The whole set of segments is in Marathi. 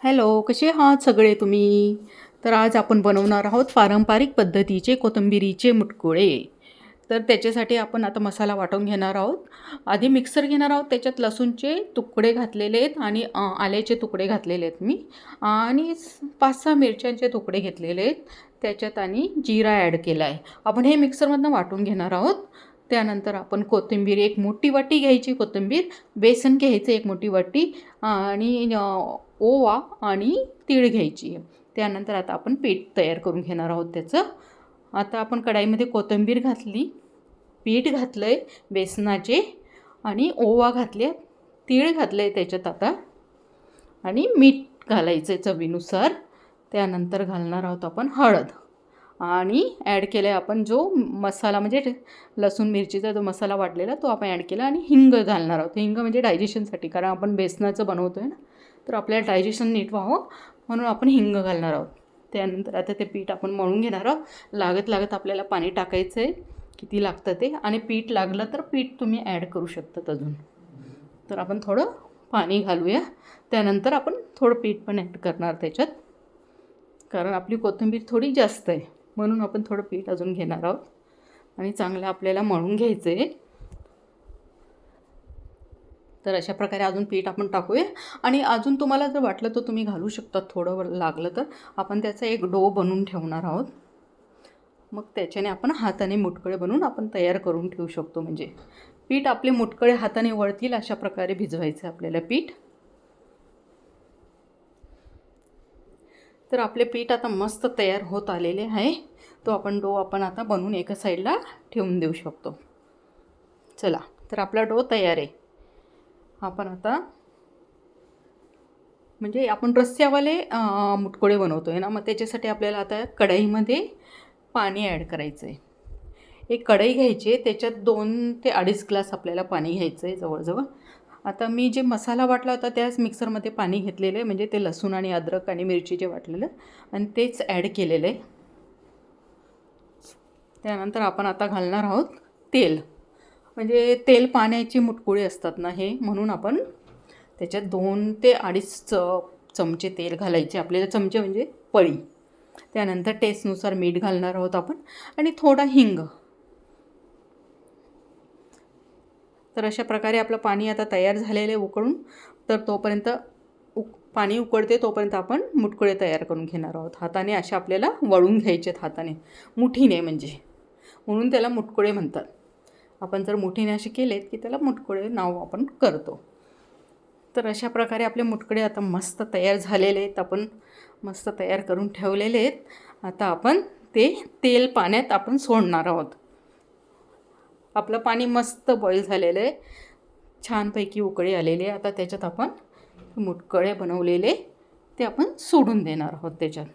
हॅलो, कसे आहात सगळे तुम्ही? तर आज आपण बनवणार आहोत पारंपरिक पद्धतीचे कोथिंबिरीचे मुटकुळे. तर त्याच्यासाठी आपण आता मसाला वाटून घेणार आहोत. आधी मिक्सर घेणार आहोत. त्याच्यात लसूणचे तुकडे घातलेले आहेत आणि आल्याचे तुकडे घातलेले आहेत मी आणि 5-6 मिरच्यांचे तुकडे घेतलेले आहेत. त्याच्यात आणि जिरा ॲड केला आहे. आपण हे मिक्सरमधनं वाटून घेणार आहोत. त्यानंतर आपण कोथिंबीर एक मोठी वाटी घ्यायची कोथिंबीर, बेसन घ्यायचं एक मोठी वाटी आणि ओवा आणि तीळ घ्यायची आहे. त्यानंतर आता आपण पीठ तयार करून घेणार आहोत त्याचं. आता आपण कढाईमध्ये कोथिंबीर घातली, पीठ घातलं आहे बेसनाचे आणि ओवा घातले, तीळ घातले त्याच्यात आता आणि मीठ घालायचं आहे चवीनुसार. त्यानंतर घालणार आहोत आपण हळद आणि ॲड केला आहे आपण जो मसाला म्हणजे लसूण मिरचीचा जो मसाला वाटलेला तो आपण ॲड केला आणि हिंग घालणार आहोत. हिंग म्हणजे डायजेशनसाठी, कारण आपण बेसनाचं बनवतो आहे ना, तर आपल्याला डायजेशन नीट व्हावं म्हणून आपण हिंग घालणार आहोत. त्यानंतर आता ते पीठ आपण मळून घेणार आहोत. लागत लागत आपल्याला पाणी टाकायचं आहे, किती लागतं ते, आणि पीठ लागलं तर पीठ तुम्ही ॲड करू शकतात अजून. तर आपण थोडं पाणी घालूया. त्यानंतर आपण थोडं पीठ पण ॲड करणार त्याच्यात, कारण आपली कोथिंबीर थोडी जास्त आहे म्हणून आपण थोडं पीठ अजून घेणार आहोत आणि चांगलं आपल्याला मळून घ्यायचं आहे. तर अशा प्रकारे अजून पीठ आपण टाकूया आणि अजून तुम्हाला जर वाटलं तर तुम्ही घालू शकता, थोडं लागलं तर. आपण त्याचा एक डो बनवून ठेवणार आहोत. मग त्याच्याने आपण हाताने मुटकळे बनवून आपण तयार करून ठेवू शकतो. म्हणजे पीठ आपले मुटकळे हाताने वळतील अशा प्रकारे भिजवायचं आपल्याला पीठ. तर आपले पीठ आता मस्त तयार होत आलेले आहे. तो आपण डो आपण आता बनवून एका साईडला ठेवून देऊ शकतो. चला, तर आपला डो तयार आहे. आपण आता म्हणजे आपण रस्स्यावाले मुटकुळे बनवतो आहे ना, मग त्याच्यासाठी आपल्याला आता कढईमध्ये पाणी ॲड करायचं आहे. एक कढई घ्यायची आहे, त्याच्यात 2 ते 2.5 ग्लास आपल्याला पाणी घ्यायचं आहे जवळजवळ. आता मी जे मसाला वाटला होता त्याच मिक्सरमध्ये पाणी घेतलेलं आहे, म्हणजे ते लसूण आणि अद्रक आणि मिरची जे वाटलेलं आणि तेच ॲड केलेलं आहे. त्यानंतर आपण आता घालणार आहोत तेल. म्हणजे तेल पाण्याची मुटकुळे असतात ना हे, म्हणून आपण त्याच्यात 2 ते 2.5 चमचे तेल घालायचे आपल्याला. चमचे म्हणजे पळी. त्यानंतर टेस्टनुसार मीठ घालणार आहोत आपण आणि थोडा हिंग. तर अशा प्रकारे आपलं पाणी आता तयार झालेलं आहे उकळून. तर तोपर्यंत पाणी उकळते तोपर्यंत आपण मुटकुळे तयार करून घेणार आहोत. हाताने अशा आपल्याला वळून घ्यायचे आहेत, हाताने मुठीने, म्हणजे म्हणून त्याला मुटकुळे म्हणतात. आपण जर मुठीने असे केलेत की त्याला मुटकुळे नाव आपण करतो. तर अशा प्रकारे आपले मुटकुळे आता मस्त तयार झालेले आहेत. आपण मस्त तयार करून ठेवलेले आहेत. आता आपण ते तेल पाण्यात आपण सोडणार आहोत. आपलं पाणी मस्त बॉईल झालेलं आहे, छानपैकी उकळी आलेली आहे. आता त्याच्यात आपण मुटकुळे बनवलेले ते आपण सोडून देणार आहोत त्याच्यात.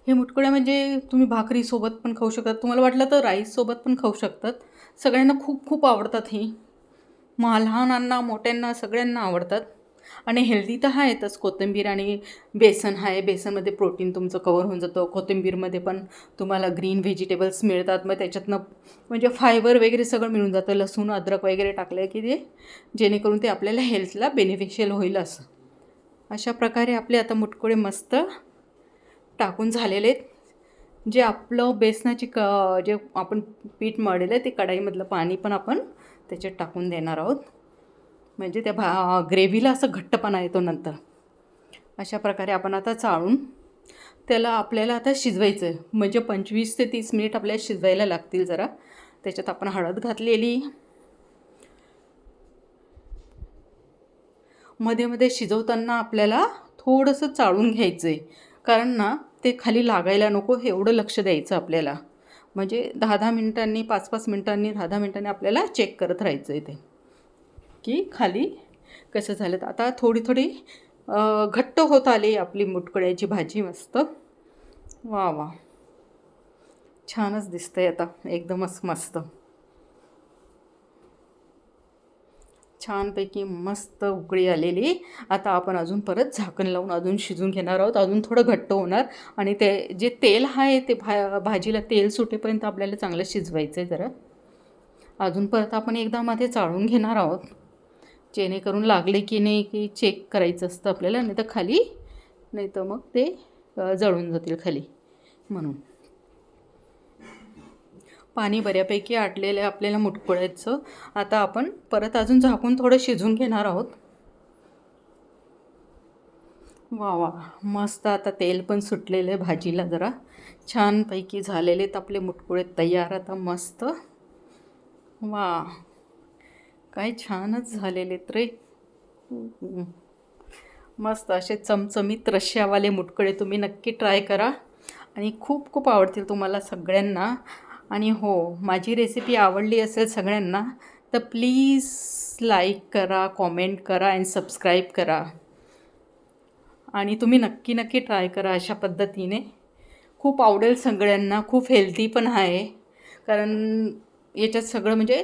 हे मुटकुळे म्हणजे तुम्ही भाकरीसोबत पण खाऊ शकतात, तुम्हाला वाटलं तर राईससोबत पण खाऊ शकतात. सगळ्यांना खूप खूप आवडतात ही. लहानांना मोठ्यांना सगळ्यांना आवडतात आणि हेल्दी तर आहेतच. कोथिंबीर आणि बेसन आहे, बेसनमध्ये प्रोटीन तुमचं कवर होऊन जातं. कोथिंबीरमध्ये पण तुम्हाला ग्रीन व्हेजिटेबल्स मिळतात, मग त्याच्यातनं म्हणजे फायबर वगैरे सगळं मिळून जातं. लसूण अद्रक वगैरे टाकलं की ते जेणेकरून ते आपल्याला हेल्थला बेनिफिशियल होईल असं. अशा प्रकारे आपले आता मुटकुळे मस्त टाकून झालेले आहेत. जे आपलं बेसनाची जे आपण पीठ मळलेलं आहे ते कढाईमधलं पाणी पण आपण त्याच्यात टाकून देणार आहोत, म्हणजे त्या ग्रेव्हीला असं घट्टपणा येतो नंतर. अशा प्रकारे आपण आता चाळून त्याला आपल्याला आता शिजवायचं आहे. म्हणजे 25 ते 30 मिनिट आपल्याला शिजवायला लागतील जरा. त्याच्यात आपण हळद घातलेली. मध्ये मध्ये शिजवताना आपल्याला थोडंसं चाळून घ्यायचं आहे, कारण ना ते खाली लागायला नको एवढं लक्ष द्यायचं आपल्याला. म्हणजे 10-10 मिनिटांनी, 5-5 मिनिटांनी, 10-10 मिनिटांनी आपल्याला चेक करत राहायचं आहे ते की खाली कसं झालं. आता थोडी थोडी घट्ट होत आली आपली मुटकुळ्याची भाजी मस्त. वा वा, छानच दिसतंय आता, एकदमच मस्त, छानपैकी मस्त उकळी आलेली. आता आपण अजून परत झाकण लावून अजून शिजून घेणार आहोत. अजून थोडं घट्ट होणार आणि ते जे तेल आहे ते भाजीला तेल सुटेपर्यंत आपल्याला चांगलं शिजवायचं आहे जरा. अजून परत आपण एकदा मध्ये चाळून घेणार आहोत. जेणेकरून लागले की नाही की चेक करायचं असतं आपल्याला, नाही तर खाली, नाही तर मग ते जळून जातील खाली. म्हणून पाणी बऱ्यापैकी आटलेलं आहे आपल्याला मुटकुळ्याचं. आता आपण परत अजून झाकून थोडं शिजवून घेणार आहोत. वा वा, मस्त. आता तेल पण सुटलेलं आहे भाजीला, जरा छानपैकी झालेले आहेत आपले मुटकुळे तयार आता मस्त. वा, काय छानच झालेले आहेत रे. मस्त असे चमचमीत रश्श्यावाले मुटकुळे तुम्ही नक्की ट्राय करा आणि खूप खूप आवडतील तुम्हाला सगळ्यांना. आणि हो, माझी रेसिपी आवडली असेल सगळ्यांना तर प्लीज लाईक करा, कॉमेंट करा आणि सबस्क्राईब करा. आणि तुम्ही नक्की नक्की ट्राय करा अशा पद्धतीने. खूप आवडेल सगळ्यांना. खूप हेल्दी पण आहे, कारण याच्यात सगळं म्हणजे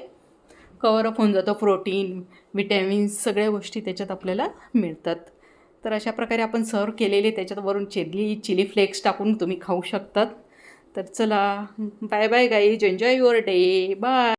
कवर अप होऊन जातं. प्रोटीन, विटॅमिन्स सगळ्या गोष्टी त्याच्यात आपल्याला मिळतात. तर अशा प्रकारे आपण सर्व केलेले, त्याच्यात वरून चिली फ्लेक्स टाकून तुम्ही खाऊ शकतात. तर चला, bye bye guys, enjoy your day, bye.